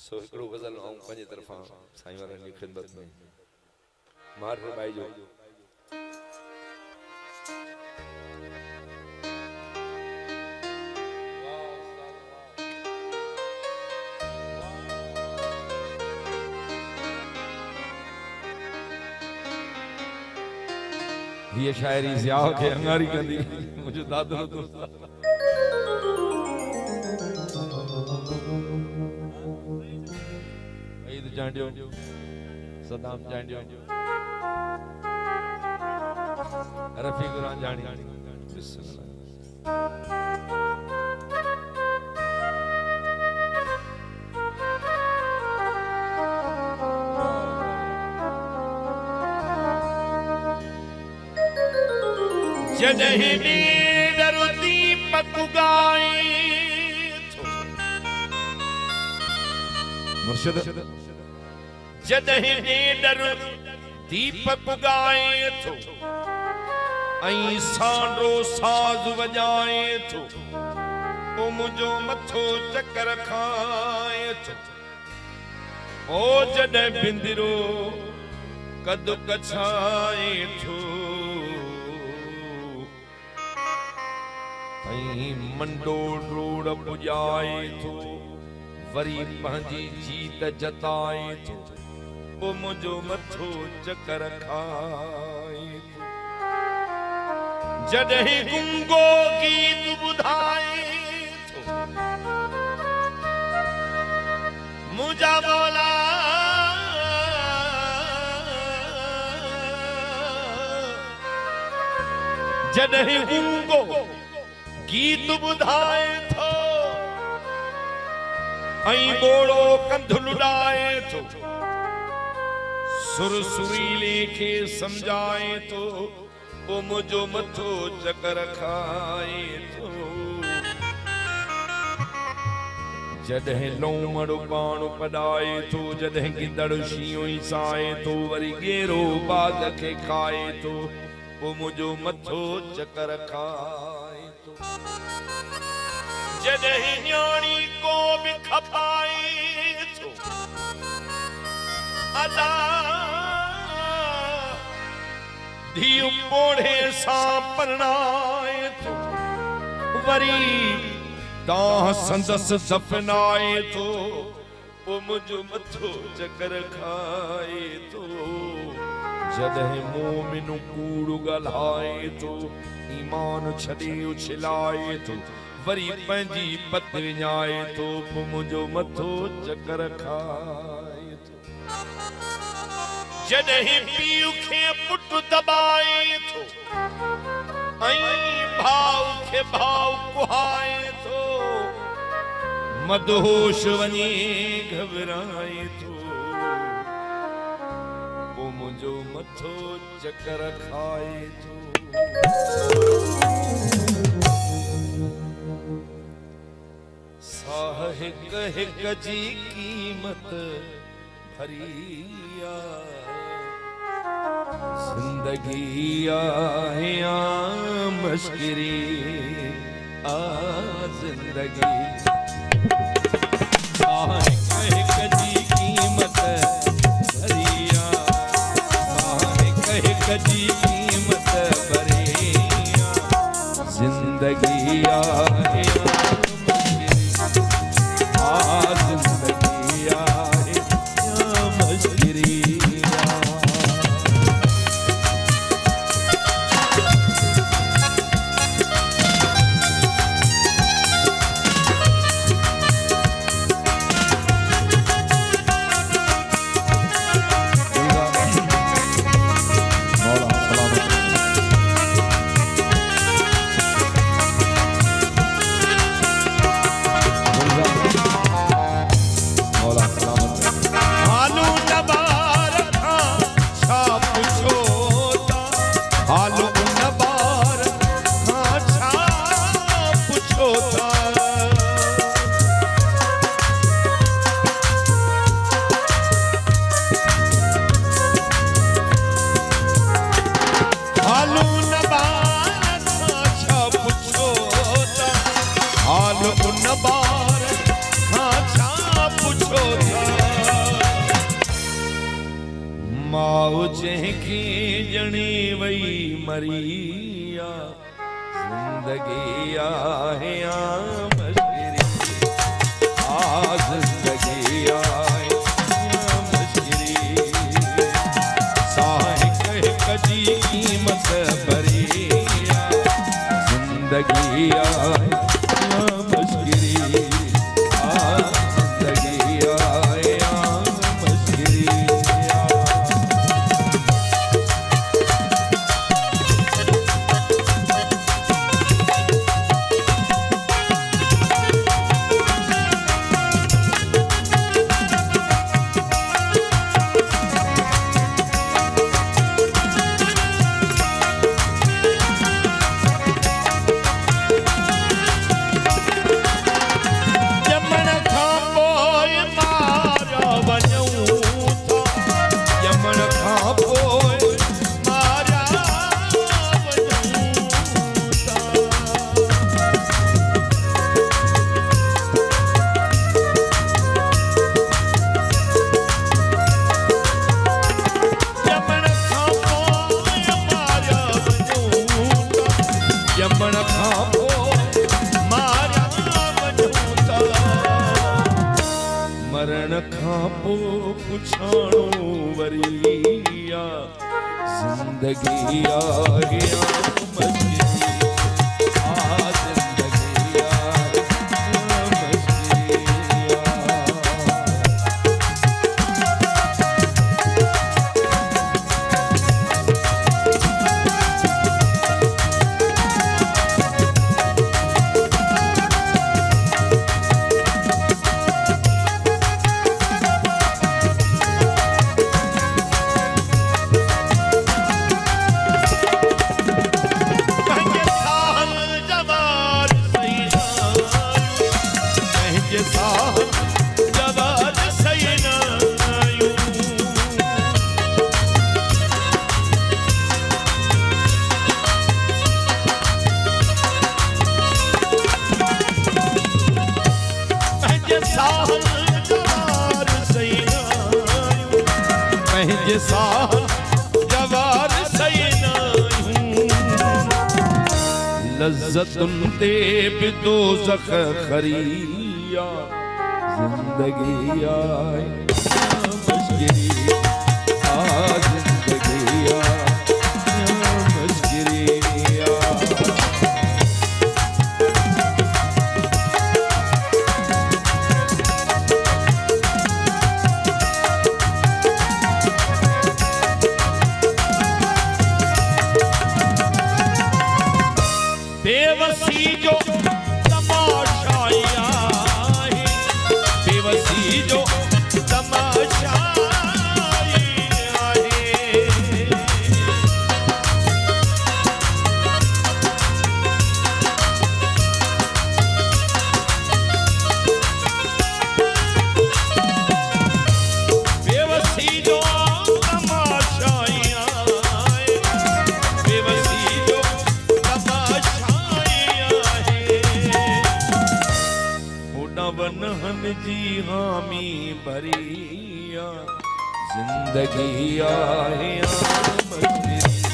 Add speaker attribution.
Speaker 1: सो हिकड़ो गज़ल आऊं पंजे तरफा साईं वारनि जी खिदमत में मार रे भाई जो ये शायरी ज़िया के अंगारी कंदी मुझे दादो दोस्त ईद जांडियो सदाम जांडियो रफी कुरान जानी
Speaker 2: जदहि नीडर दीपक गाए
Speaker 1: मुर्शिद
Speaker 2: जदहि नीडर दीपक गाए थो ऐं सांडो साज़ वॼाए थो ओ मुंहिंजो मथो चकर खाए थो ओ जॾहिं बिंदिरो कद कछाए थो मंडो रोड पुजाए थो वरी पंहिंजी जीत जताए थो ओ मुंहिंजो मथो चकर खाए थो जॾहिं गुंगो गीत ॿुधाए थो मुंहिंजा मौला जॾहिं गुंगो गीत ॿुधाए थो ऐं ॿोड़ो कंध लुॾाए थो सुर सुरीले खे सम्झाए थो पोइ मुंहिंजो मथो चकर खाए थो जॾहिं लोमड़ पाण पॾाए थो जॾहिं गिदड़ शींहुं ई साए थो वरी गेरो बाज़ खे खाए थो पोइ मुंहिंजो मथो चकर खाए थो जॾहिं न्याणी को बि खपाए थो अदा धीउ पोढ़े सां परणाए थो वरी दाह संदसि दफ़नाए थो पोइ मुंहिंजो मथो चकर खाए थो जॾहिं मोमिन कूड़ ॻाल्हाए थो ईमान छॾे उछलाए थो वरी पंहिंजी पत विञाए थो पोइ मुंहिंजो मथो चकर खाए थो जॾहिं पीउ खे पुटु दॿाए थो ऐं भाउ खे भाउ कुहाए थो मदहोश वञी घबराए थो पोइ मुंहिंजो मथो चकर खाए थो साह हिक हिक जी कीमत भरिया जिंदगी आहे मश्किरी आ जिंदगी साह हिक हिक जी कीमत भरिया साह हिक हिक जी कीमत भरिया जिंदगी आहे जंहिंखे ॼणी वई मरिया ज़िंदगी आहे मशकिरी ज़िंदगी आहे मशकिरी साहिब कजी क़ीमत भरिया ज़िंदगी आहे मशकिरी ज़िंदगी आहे मशकिरी मरण खां पोइ पुछाणो वरिया ज़िंदगी आहे मशकिरी ज़िंदगी आहे मशकिरी लज़्ज़तुन ते बि दोज़ख खरिया ज़िंदगी आहे मशकिरी ज़िंदगी आहे मशकिरी बेवसी जो तमाशा आहे बेवसी जो तमाशा आहे बेवसी जो तमाशा आहे बेवसी जो वनहन जी हामी भरिया ज़िंदगी आहे मशकिरी